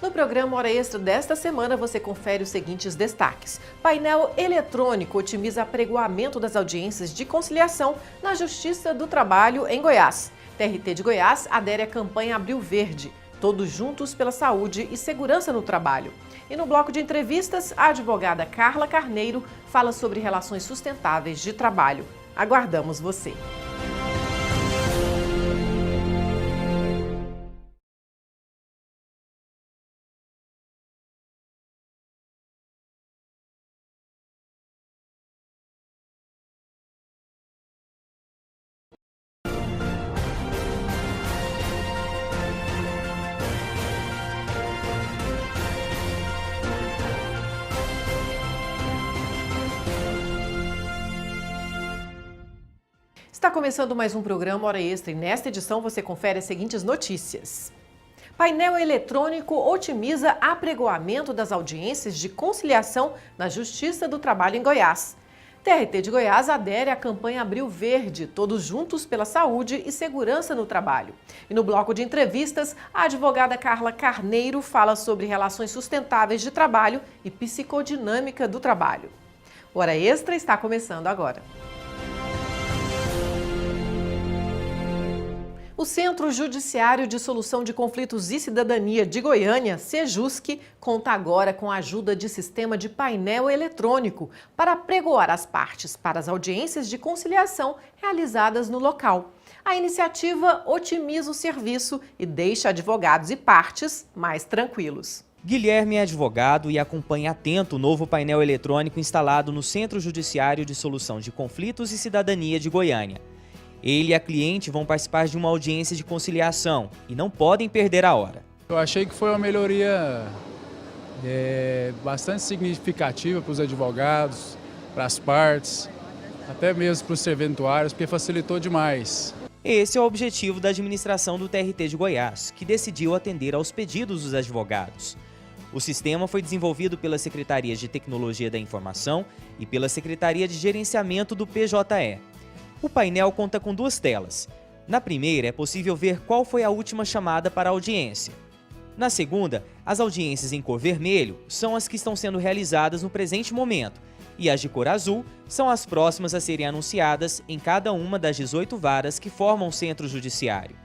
No programa Hora Extra desta semana, você confere os seguintes destaques. Painel eletrônico otimiza apregoamento das audiências de conciliação na Justiça do Trabalho em Goiás. TRT de Goiás adere à campanha Abril Verde. Todos juntos pela saúde e segurança no trabalho. E no bloco de entrevistas, a advogada Carla Carneiro fala sobre relações sustentáveis de trabalho. Aguardamos você! Está começando mais um programa Hora Extra e nesta edição você confere as seguintes notícias. Painel eletrônico otimiza apregoamento das audiências de conciliação na Justiça do Trabalho em Goiás. TRT de Goiás adere à campanha Abril Verde, todos juntos pela saúde e segurança no trabalho. E no bloco de entrevistas, a advogada Carla Carneiro fala sobre relações sustentáveis de trabalho e psicodinâmica do trabalho. O Hora Extra está começando agora. O Centro Judiciário de Solução de Conflitos e Cidadania de Goiânia, Sejusc, conta agora com a ajuda de sistema de painel eletrônico para apregoar as partes para as audiências de conciliação realizadas no local. A iniciativa otimiza o serviço e deixa advogados e partes mais tranquilos. Guilherme é advogado e acompanha atento o novo painel eletrônico instalado no Centro Judiciário de Solução de Conflitos e Cidadania de Goiânia. Ele e a cliente vão participar de uma audiência de conciliação e não podem perder a hora. Eu achei que foi uma melhoria bastante significativa para os advogados, para as partes, até mesmo para os serventuários, porque facilitou demais. Esse é o objetivo da administração do TRT de Goiás, que decidiu atender aos pedidos dos advogados. O sistema foi desenvolvido pela Secretaria de Tecnologia da Informação e pela Secretaria de Gerenciamento do PJE. O painel conta com duas telas. Na primeira, é possível ver qual foi a última chamada para a audiência. Na segunda, as audiências em cor vermelho são as que estão sendo realizadas no presente momento, e as de cor azul são as próximas a serem anunciadas em cada uma das 18 varas que formam o Centro Judiciário.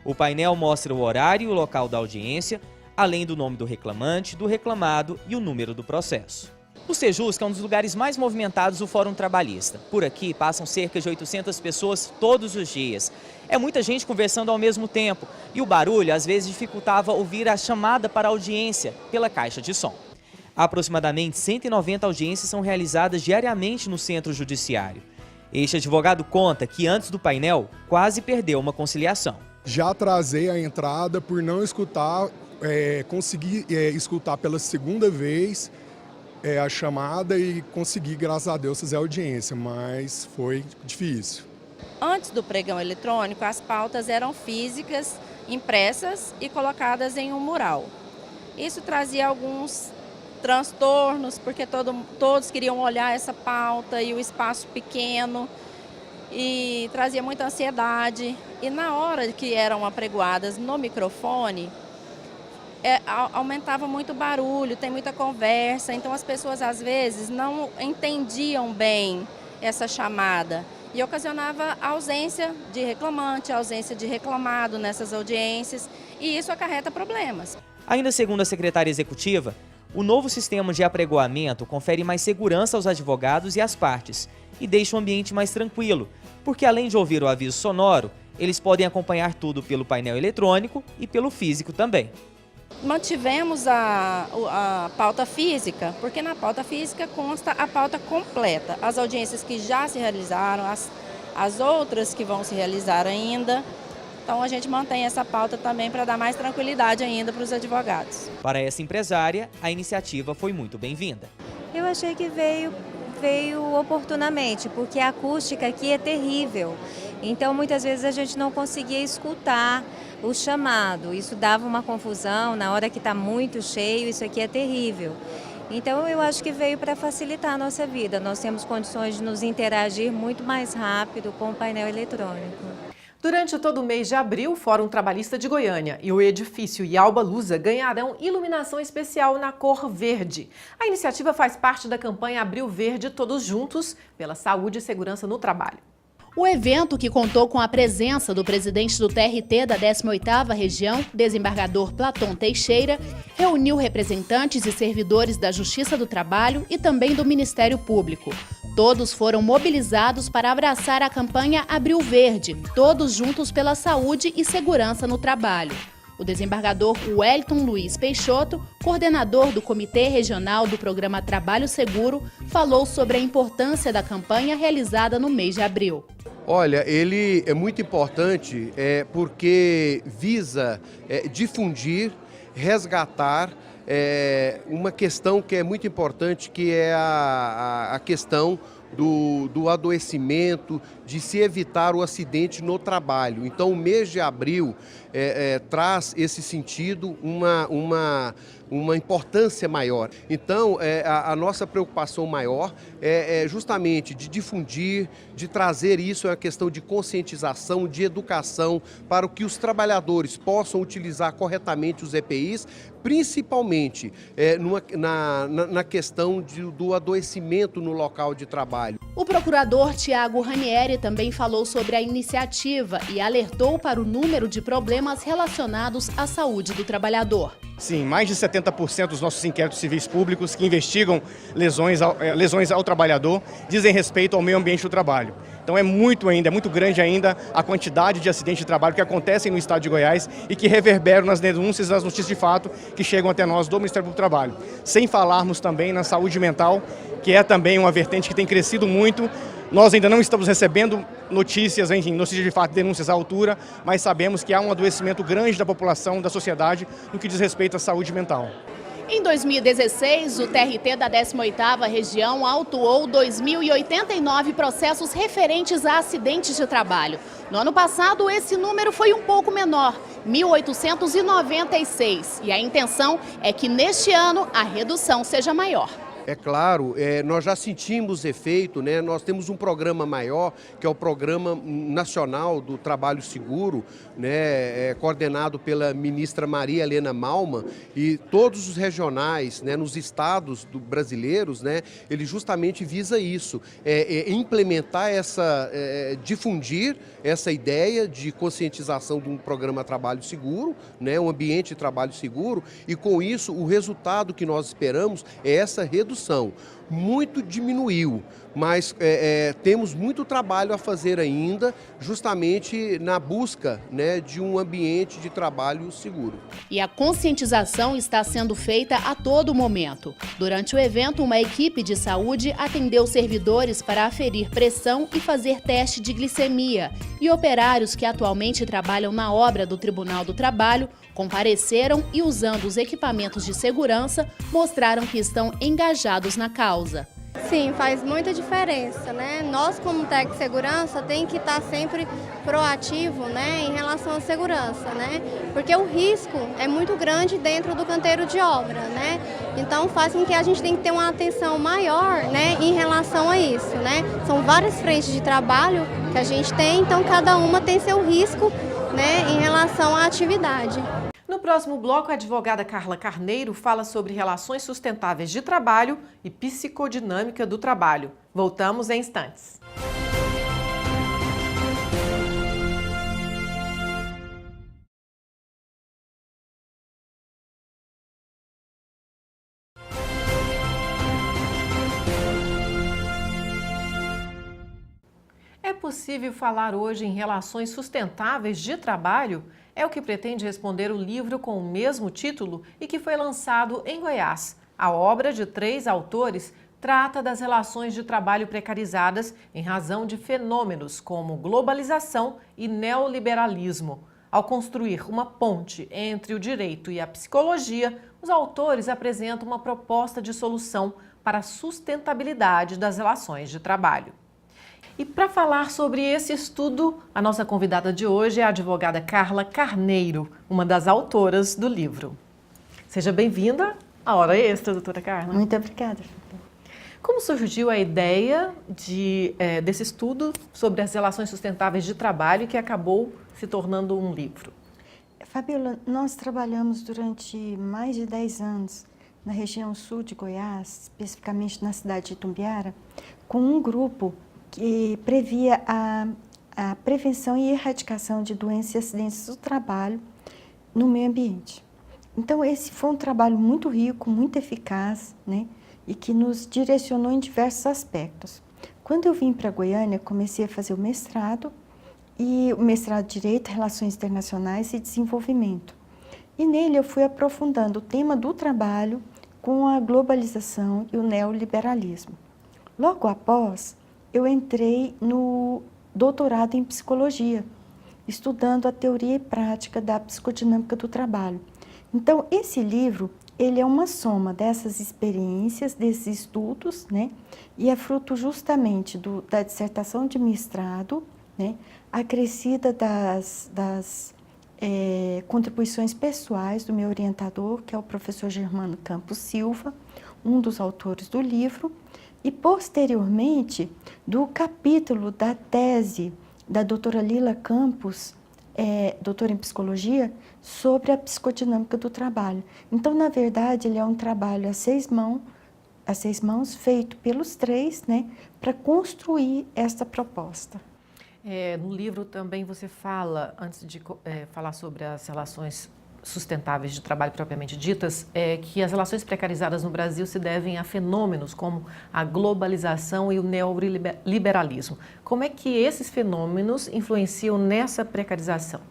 O painel mostra o horário e o local da audiência, além do nome do reclamante, do reclamado e o número do processo. O Sejusc é um dos lugares mais movimentados do Fórum Trabalhista. Por aqui passam cerca de 800 pessoas todos os dias. É muita gente conversando ao mesmo tempo e o barulho às vezes dificultava ouvir a chamada para a audiência pela caixa de som. Aproximadamente 190 audiências são realizadas diariamente no Centro Judiciário. Este advogado conta que antes do painel quase perdeu uma conciliação. Já atrasei a entrada por não escutar, consegui escutar pela segunda vez a chamada e consegui, graças a Deus, fazer a audiência, mas foi difícil. Antes do pregão eletrônico, as pautas eram físicas, impressas e colocadas em um mural. Isso trazia alguns transtornos, porque todos queriam olhar essa pauta e o espaço pequeno, e trazia muita ansiedade. E na hora que eram apregoadas no microfone, aumentava muito o barulho, tem muita conversa, então as pessoas às vezes não entendiam bem essa chamada e ocasionava ausência de reclamante, ausência de reclamado nessas audiências, e isso acarreta problemas. Ainda segundo a secretária executiva, o novo sistema de apregoamento confere mais segurança aos advogados e às partes e deixa o ambiente mais tranquilo, porque além de ouvir o aviso sonoro, eles podem acompanhar tudo pelo painel eletrônico e pelo físico também. Mantivemos a pauta física, porque na pauta física consta a pauta completa, as audiências que já se realizaram, as outras que vão se realizar ainda. Então a gente mantém essa pauta também para dar mais tranquilidade ainda para os advogados. Para essa empresária, a iniciativa foi muito bem-vinda. Eu achei que veio oportunamente, porque a acústica aqui é terrível. Então muitas vezes a gente não conseguia escutar o chamado, isso dava uma confusão, na hora que está muito cheio, isso aqui é terrível. Então eu acho que veio para facilitar a nossa vida, nós temos condições de nos interagir muito mais rápido com o painel eletrônico. Durante todo o mês de abril, o Fórum Trabalhista de Goiânia e o edifício Yalba Lusa ganharão iluminação especial na cor verde. A iniciativa faz parte da campanha Abril Verde Todos Juntos pela Saúde e Segurança no Trabalho. O evento, que contou com a presença do presidente do TRT da 18ª Região, desembargador Platão Teixeira, reuniu representantes e servidores da Justiça do Trabalho e também do Ministério Público. Todos foram mobilizados para abraçar a campanha Abril Verde, Todos Juntos pela Saúde e Segurança no Trabalho. O desembargador Wellington Luiz Peixoto, coordenador do Comitê Regional do Programa Trabalho Seguro, falou sobre a importância da campanha realizada no mês de abril. Olha, ele é muito importante porque visa difundir, resgatar uma questão que é muito importante, que é a questão do adoecimento, de se evitar o acidente no trabalho. Então, o mês de abril traz esse sentido, uma importância maior. Então, a nossa preocupação maior é justamente de difundir, de trazer isso, é uma questão de conscientização, de educação, para que os trabalhadores possam utilizar corretamente os EPIs, principalmente na questão do adoecimento no local de trabalho. O procurador Tiago Ranieri também falou sobre a iniciativa e alertou para o número de problemas relacionados à saúde do trabalhador. Sim, mais de 70% dos nossos inquéritos civis públicos que investigam lesões ao trabalhador dizem respeito ao meio ambiente do trabalho. Então é muito grande ainda a quantidade de acidentes de trabalho que acontecem no estado de Goiás e que reverberam nas denúncias e nas notícias de fato que chegam até nós do Ministério do Trabalho. Sem falarmos também na saúde mental, que é também uma vertente que tem crescido muito. Nós ainda não estamos recebendo notícias de fato, denúncias à altura, mas sabemos que há um adoecimento grande da população, da sociedade, no que diz respeito à saúde mental. Em 2016, o TRT da 18ª Região autuou 2.089 processos referentes a acidentes de trabalho. No ano passado, esse número foi um pouco menor, 1.896. E a intenção é que neste ano a redução seja maior. É claro, nós já sentimos efeito, né? Nós temos um programa maior, que é o Programa Nacional do Trabalho Seguro, né? Coordenado pela ministra Maria Helena Malman, e todos os regionais, né? Nos estados brasileiros, né? Ele justamente visa isso, implementar difundir essa ideia de conscientização de um programa Trabalho Seguro, né? Um ambiente de trabalho seguro, e com isso o resultado que nós esperamos é essa redução. Muito diminuiu, mas temos muito trabalho a fazer ainda, justamente na busca, né, de um ambiente de trabalho seguro. E a conscientização está sendo feita a todo momento. Durante o evento, uma equipe de saúde atendeu servidores para aferir pressão e fazer teste de glicemia. E operários que atualmente trabalham na obra do Tribunal do Trabalho compareceram e, usando os equipamentos de segurança, mostraram que estão engajados na causa. Sim, faz muita diferença, né? Nós, como técnico de segurança, tem que estar sempre proativo, né, em relação à segurança, né? Porque o risco é muito grande dentro do canteiro de obra, né? Então faz com que a gente tenha que ter uma atenção maior, né, em relação a isso, né? São várias frentes de trabalho que a gente tem, então cada uma tem seu risco, né, em relação à atividade. No próximo bloco, a advogada Carla Carneiro fala sobre relações sustentáveis de trabalho e psicodinâmica do trabalho. Voltamos em instantes. É possível falar hoje em relações sustentáveis de trabalho? É o que pretende responder o livro com o mesmo título e que foi lançado em Goiás. A obra, de 3 autores, trata das relações de trabalho precarizadas em razão de fenômenos como globalização e neoliberalismo. Ao construir uma ponte entre o direito e a psicologia, os autores apresentam uma proposta de solução para a sustentabilidade das relações de trabalho. E para falar sobre esse estudo, a nossa convidada de hoje é a advogada Carla Carneiro, uma das autoras do livro. Seja bem-vinda à Hora Extra, doutora Carla. Muito obrigada. Como surgiu a ideia desse estudo sobre as relações sustentáveis de trabalho que acabou se tornando um livro? Fabíola, nós trabalhamos durante mais de 10 anos na região sul de Goiás, especificamente na cidade de Itumbiara, com um grupo que previa a prevenção e erradicação de doenças e acidentes do trabalho no meio ambiente. Então, esse foi um trabalho muito rico, muito eficaz, né? E que nos direcionou em diversos aspectos. Quando eu vim para Goiânia, comecei a fazer o mestrado, e o mestrado de Direito, Relações Internacionais e Desenvolvimento. E nele eu fui aprofundando o tema do trabalho com a globalização e o neoliberalismo. Logo após, eu entrei no doutorado em Psicologia, estudando a teoria e prática da psicodinâmica do trabalho. Então, esse livro, ele é uma soma dessas experiências, desses estudos, né? E é fruto justamente da dissertação de mestrado, né? Acrescida das contribuições pessoais do meu orientador, que é o professor Germano Campos Silva, um dos autores do livro, e posteriormente do capítulo da tese da doutora Lila Campos, doutora em psicologia, sobre a psicodinâmica do trabalho. Então, na verdade, ele é um trabalho a seis mãos, feito pelos três, né, para construir esta proposta. No livro também você fala, antes de falar sobre as relações sustentáveis de trabalho propriamente ditas, que as relações precarizadas no Brasil se devem a fenômenos como a globalização e o neoliberalismo. Como é que esses fenômenos influenciam nessa precarização?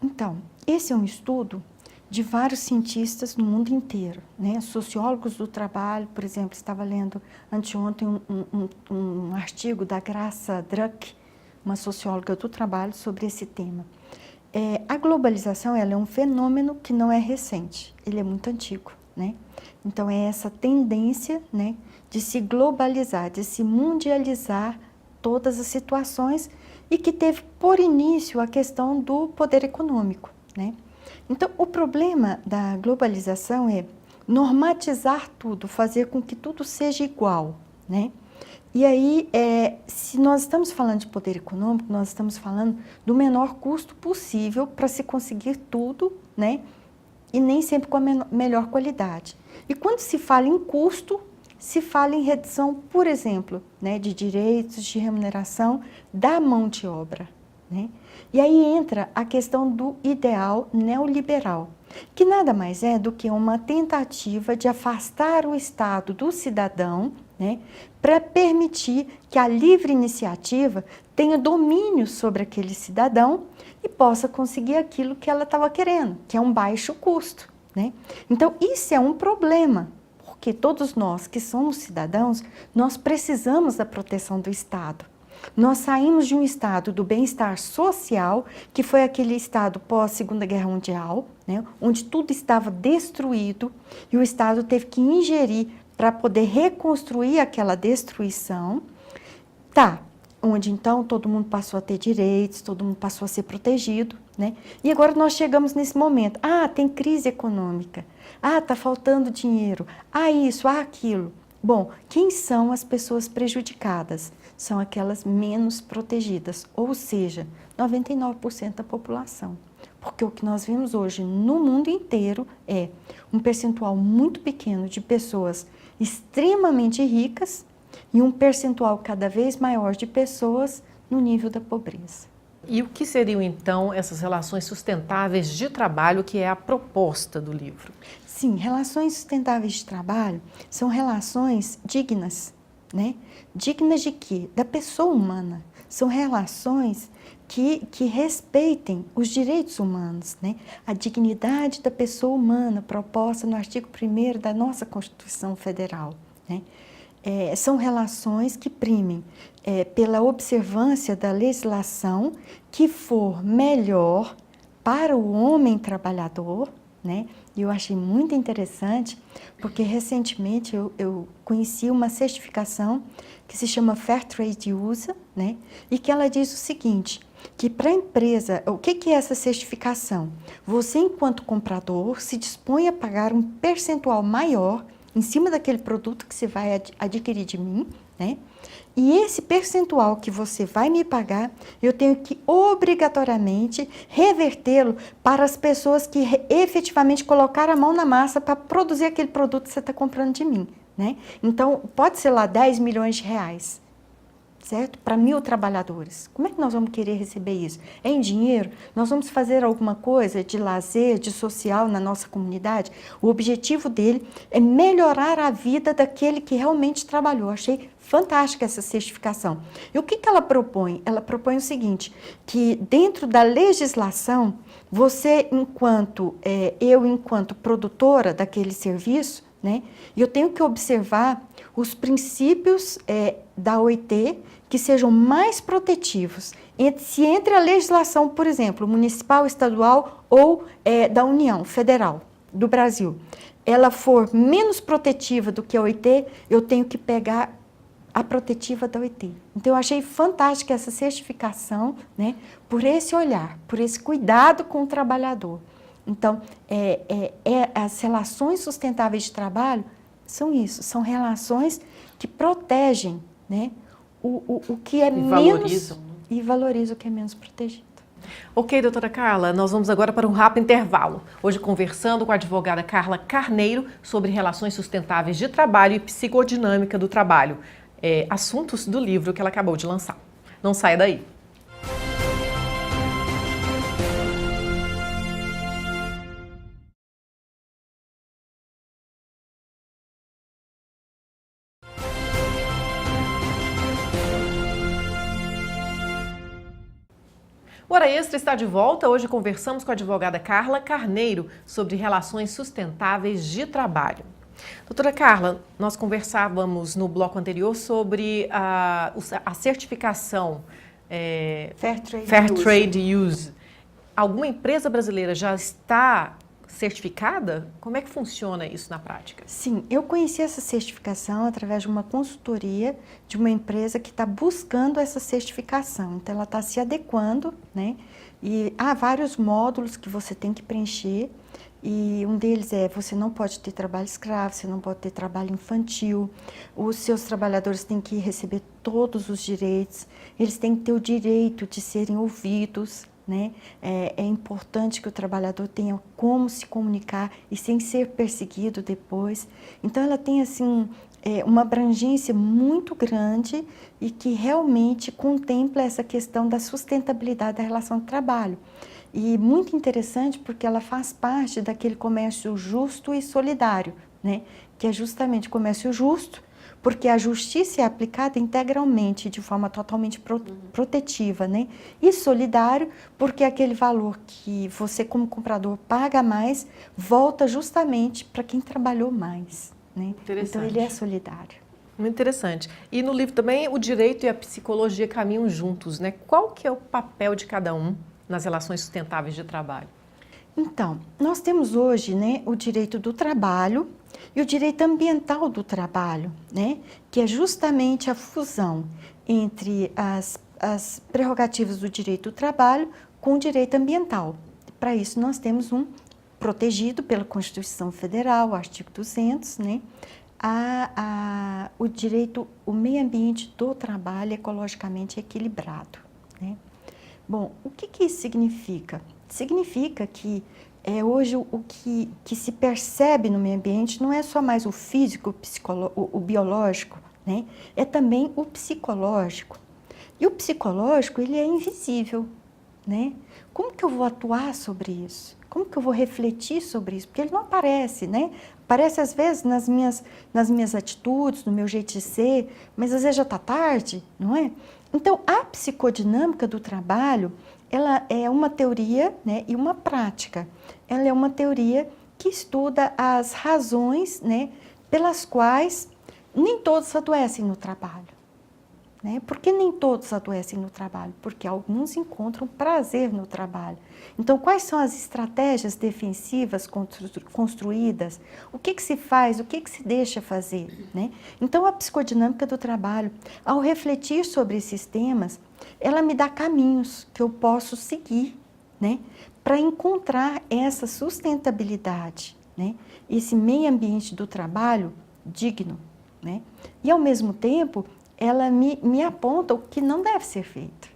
Então, esse é um estudo de vários cientistas no mundo inteiro, né? Sociólogos do trabalho, por exemplo, estava lendo anteontem um artigo da Graça Druck, uma socióloga do trabalho, sobre esse tema. A globalização, ela é um fenômeno que não é recente, ele é muito antigo, né? Então, é essa tendência, né, de se globalizar, de se mundializar todas as situações e que teve por início a questão do poder econômico, né? Então, o problema da globalização é normatizar tudo, fazer com que tudo seja igual, né? E aí, se nós estamos falando de poder econômico, nós estamos falando do menor custo possível para se conseguir tudo, né? E nem sempre com a melhor qualidade. E quando se fala em custo, se fala em redução, por exemplo, né, de direitos, de remuneração da mão de obra, né? E aí entra a questão do ideal neoliberal, que nada mais é do que uma tentativa de afastar o Estado do cidadão, né, para permitir que a livre iniciativa tenha domínio sobre aquele cidadão e possa conseguir aquilo que ela estava querendo, que é um baixo custo, né? Então, isso é um problema, porque todos nós que somos cidadãos, nós precisamos da proteção do Estado. Nós saímos de um estado do bem-estar social, que foi aquele estado pós-Segunda Guerra Mundial, né, onde tudo estava destruído e o Estado teve que ingerir para poder reconstruir aquela destruição, onde então todo mundo passou a ter direitos, todo mundo passou a ser protegido, né? E agora nós chegamos nesse momento, tem crise econômica, está faltando dinheiro, isso, aquilo. Bom, quem são as pessoas prejudicadas? São aquelas menos protegidas, ou seja, 99% da população. Porque o que nós vemos hoje no mundo inteiro é um percentual muito pequeno de pessoas extremamente ricas e um percentual cada vez maior de pessoas no nível da pobreza. E o que seriam, então, essas relações sustentáveis de trabalho, que é a proposta do livro? Sim, relações sustentáveis de trabalho são relações dignas, né? Dignas de quê? Da pessoa humana. São relações que respeitem os direitos humanos, né? A dignidade da pessoa humana proposta no artigo 1º da nossa Constituição Federal, né? São relações que primem pela observância da legislação que for melhor para o homem trabalhador, né? E eu achei muito interessante, porque recentemente eu conheci uma certificação que se chama Fair Trade USA, né? E que ela diz o seguinte, que para a empresa, o que é essa certificação? Você, enquanto comprador, se dispõe a pagar um percentual maior em cima daquele produto que você vai adquirir de mim, né? E esse percentual que você vai me pagar, eu tenho que obrigatoriamente revertê-lo para as pessoas que efetivamente colocaram a mão na massa para produzir aquele produto que você está comprando de mim, né? Então, pode ser lá 10 milhões de reais, certo? Para 1.000 trabalhadores. Como é que nós vamos querer receber isso? É em dinheiro? Nós vamos fazer alguma coisa de lazer, de social na nossa comunidade? O objetivo dele é melhorar a vida daquele que realmente trabalhou. Achei fantástica essa certificação. E o que ela propõe? Ela propõe o seguinte, que dentro da legislação, você, enquanto produtora daquele serviço, né, eu tenho que observar os princípios da OIT que sejam mais protetivos entre a legislação, por exemplo, municipal, estadual ou da União Federal do Brasil, ela for menos protetiva do que a OIT, eu tenho que pegar a protetiva da OIT. Então, eu achei fantástica essa certificação, né, por esse olhar, por esse cuidado com o trabalhador. Então, as relações sustentáveis de trabalho são isso, são relações que protegem, né, o que é menos e valorizam o que é menos protegido. Ok, doutora Carla, nós vamos agora para um rápido intervalo. Hoje conversando com a advogada Carla Carneiro sobre relações sustentáveis de trabalho e psicodinâmica do trabalho. Assuntos do livro que ela acabou de lançar. Não saia daí. O Hora Extra está de volta. Hoje conversamos com a advogada Carla Carneiro sobre relações sustentáveis de trabalho. Doutora Carla, nós conversávamos no bloco anterior sobre a certificação Fair Trade Use. Alguma empresa brasileira já está certificada? Como é que funciona isso na prática? Sim, eu conheci essa certificação através de uma consultoria de uma empresa que está buscando essa certificação. Então, ela está se adequando, né? E há vários módulos que você tem que preencher. E um deles você não pode ter trabalho escravo, você não pode ter trabalho infantil, os seus trabalhadores têm que receber todos os direitos, eles têm que ter o direito de serem ouvidos, né? É importante que o trabalhador tenha como se comunicar e sem ser perseguido depois. Então, ela tem assim uma abrangência muito grande e que realmente contempla essa questão da sustentabilidade da relação de trabalho. E muito interessante porque ela faz parte daquele comércio justo e solidário, né? Que é justamente o comércio justo, porque a justiça é aplicada integralmente, de forma totalmente protetiva, né? E solidário, porque aquele valor que você, como comprador, paga mais, volta justamente para quem trabalhou mais, né? Então, ele é solidário. Muito interessante. E no livro também, o direito e a psicologia caminham juntos, né? Qual que é o papel de cada um nas relações sustentáveis de trabalho? Então, nós temos hoje, né, o direito do trabalho e o direito ambiental do trabalho, né, que é justamente a fusão entre as prerrogativas do direito do trabalho com o direito ambiental. Para isso, nós temos um protegido pela Constituição Federal, o artigo 200, né, o direito, o meio ambiente do trabalho ecologicamente equilibrado, né. Bom, o que isso significa? Significa que hoje o que se percebe no meio ambiente não é só mais o físico, o biológico, né? É também o psicológico. E o psicológico, ele é invisível, né? Como que eu vou atuar sobre isso? Como que eu vou refletir sobre isso? Porque ele não aparece, né? Aparece às vezes nas minhas atitudes, no meu jeito de ser, mas às vezes já está tarde, não é? Então, a psicodinâmica do trabalho, ela é uma teoria, né, e uma prática. Ela é uma teoria que estuda as razões, né, pelas quais nem todos adoecem no trabalho. Né? Por que nem todos adoecem no trabalho? Porque alguns encontram prazer no trabalho. Então, quais são as estratégias defensivas construídas? O que se faz? O que se deixa fazer? Né? Então, a psicodinâmica do trabalho, ao refletir sobre esses temas, ela me dá caminhos que eu posso seguir, né? Para encontrar essa sustentabilidade, né? Esse meio ambiente do trabalho digno, né? E, ao mesmo tempo, ela me aponta o que não deve ser feito,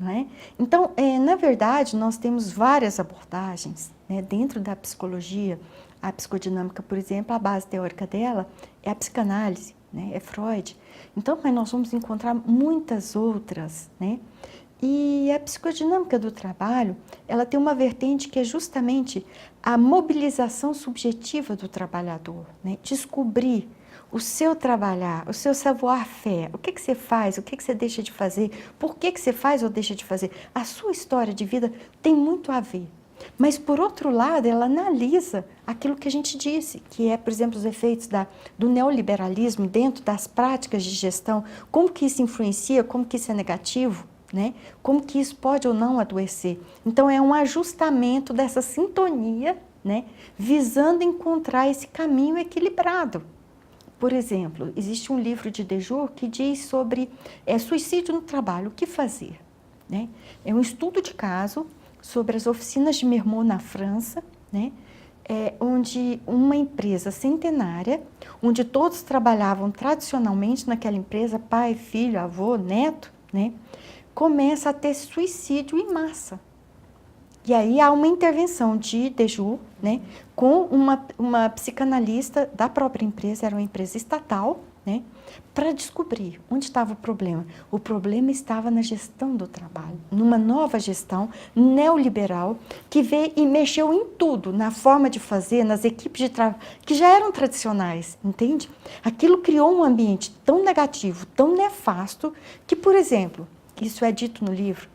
né? Então, na verdade, nós temos várias abordagens, né? Dentro da psicologia. A psicodinâmica, por exemplo, a base teórica dela é a psicanálise, né? É Freud. Então, mas nós vamos encontrar muitas outras, né? E a psicodinâmica do trabalho, ela tem uma vertente que é justamente a mobilização subjetiva do trabalhador, né? Descobrir o seu trabalhar, o seu savoir-faire, o que você faz, o que você deixa de fazer, por que você faz ou deixa de fazer. A sua história de vida tem muito a ver. Mas, por outro lado, ela analisa aquilo que a gente disse, que é, por exemplo, os efeitos do neoliberalismo dentro das práticas de gestão, como que isso influencia, como que isso é negativo, né? Como que isso pode ou não adoecer. Então, é um ajustamento dessa sintonia, né? Visando encontrar esse caminho equilibrado. Por exemplo, existe um livro de Dejour que diz sobre suicídio no trabalho, o que fazer, né? É um estudo de caso sobre as oficinas de Mermot na França, né? Onde uma empresa centenária, onde todos trabalhavam tradicionalmente naquela empresa, pai, filho, avô, neto, né? Começa a ter suicídio em massa. E aí há uma intervenção de Dejour, né? Com uma psicanalista da própria empresa, era uma empresa estatal, né? Para descobrir onde estava o problema. O problema estava na gestão do trabalho, numa nova gestão neoliberal que veio e mexeu em tudo, na forma de fazer, nas equipes de trabalho, que já eram tradicionais, entende? Aquilo criou um ambiente tão negativo, tão nefasto, que, por exemplo, isso é dito no livro,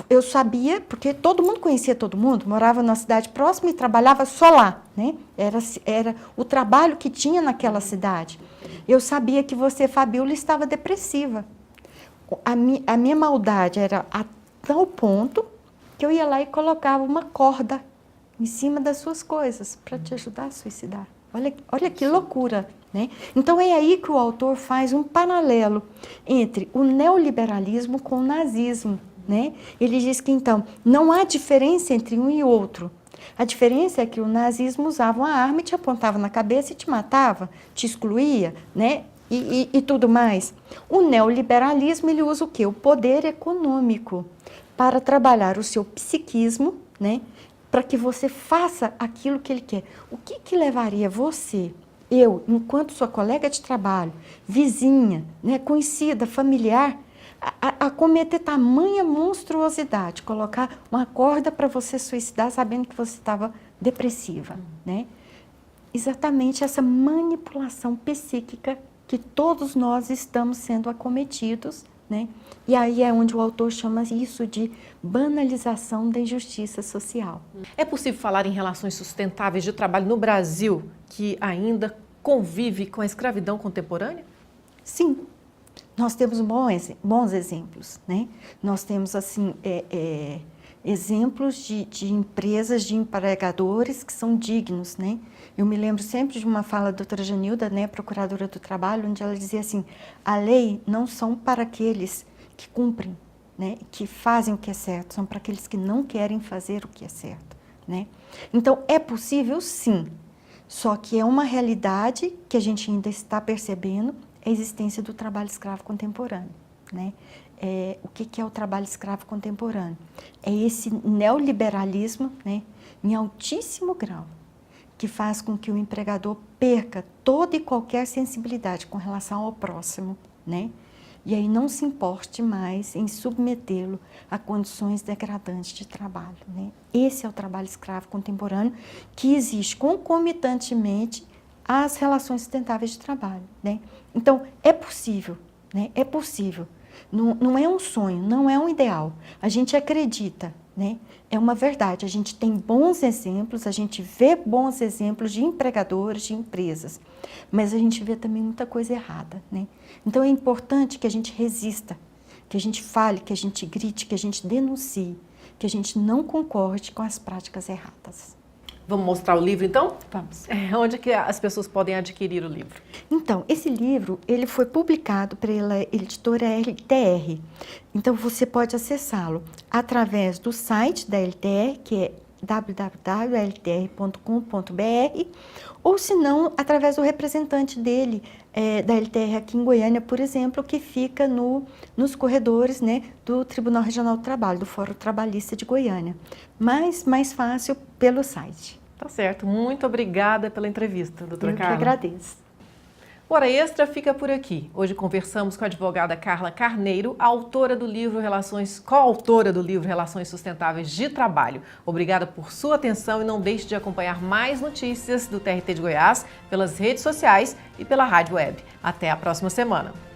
eu sabia, porque todo mundo conhecia todo mundo, morava numa cidade próxima e trabalhava só lá, né? Era o trabalho que tinha naquela cidade. Eu sabia que você, Fabiola, estava depressiva. A minha maldade era a tal ponto que eu ia lá e colocava uma corda em cima das suas coisas para te ajudar a suicidar. Olha que loucura, né? Então é aí que o autor faz um paralelo entre o neoliberalismo com o nazismo, né? Ele diz que, então, não há diferença entre um e outro. A diferença é que o nazismo usava uma arma e te apontava na cabeça e te matava, te excluía, né? E tudo mais. O neoliberalismo, ele usa o quê? O poder econômico para trabalhar o seu psiquismo, né? Para que você faça aquilo que ele quer. O que levaria você, eu, enquanto sua colega de trabalho, vizinha, né, conhecida, familiar, a cometer tamanha monstruosidade, colocar uma corda para você suicidar sabendo que você estava depressiva, né? Exatamente essa manipulação psíquica que todos nós estamos sendo acometidos, né? E aí é onde o autor chama isso de banalização da injustiça social. É possível falar em relações sustentáveis de trabalho no Brasil que ainda convive com a escravidão contemporânea? Sim. Nós temos bons exemplos, né? Nós temos, assim, exemplos de empresas, de empregadores que são dignos, né? Eu me lembro sempre de uma fala da doutora Janilda, né, procuradora do trabalho, onde ela dizia assim, a lei não são para aqueles que cumprem, né, que fazem o que é certo, são para aqueles que não querem fazer o que é certo, né? Então, é possível, sim, só que é uma realidade que a gente ainda está percebendo, a existência do trabalho escravo contemporâneo, né? O que é o trabalho escravo contemporâneo? É esse neoliberalismo, né, em altíssimo grau, que faz com que o empregador perca toda e qualquer sensibilidade com relação ao próximo, né? E aí não se importe mais em submetê-lo a condições degradantes de trabalho, né? Esse é o trabalho escravo contemporâneo que existe concomitantemente às relações sustentáveis de trabalho, né? Então, é possível, né? É possível. Não é um sonho, não é um ideal. A gente acredita, né? É uma verdade. A gente tem bons exemplos, a gente vê bons exemplos de empregadores, de empresas, mas a gente vê também muita coisa errada, né? Então, é importante que a gente resista, que a gente fale, que a gente grite, que a gente denuncie, que a gente não concorde com as práticas erradas. Vamos mostrar o livro, então? Vamos. Onde que as pessoas podem adquirir o livro? Então, esse livro, ele foi publicado pela editora LTR. Então, você pode acessá-lo através do site da LTR, que é www.ltr.com.br, ou se não, através do representante dele, da LTR aqui em Goiânia, por exemplo, que fica nos corredores, né, do Tribunal Regional do Trabalho, do Fórum Trabalhista de Goiânia. Mas mais fácil pelo site. Tá certo. Muito obrigada pela entrevista, doutora Carla. Eu que agradeço. O Hora Extra fica por aqui. Hoje conversamos com a advogada Carla Carneiro, coautora do livro Relações Sustentáveis de Trabalho. Obrigada por sua atenção e não deixe de acompanhar mais notícias do TRT de Goiás pelas redes sociais e pela rádio web. Até a próxima semana.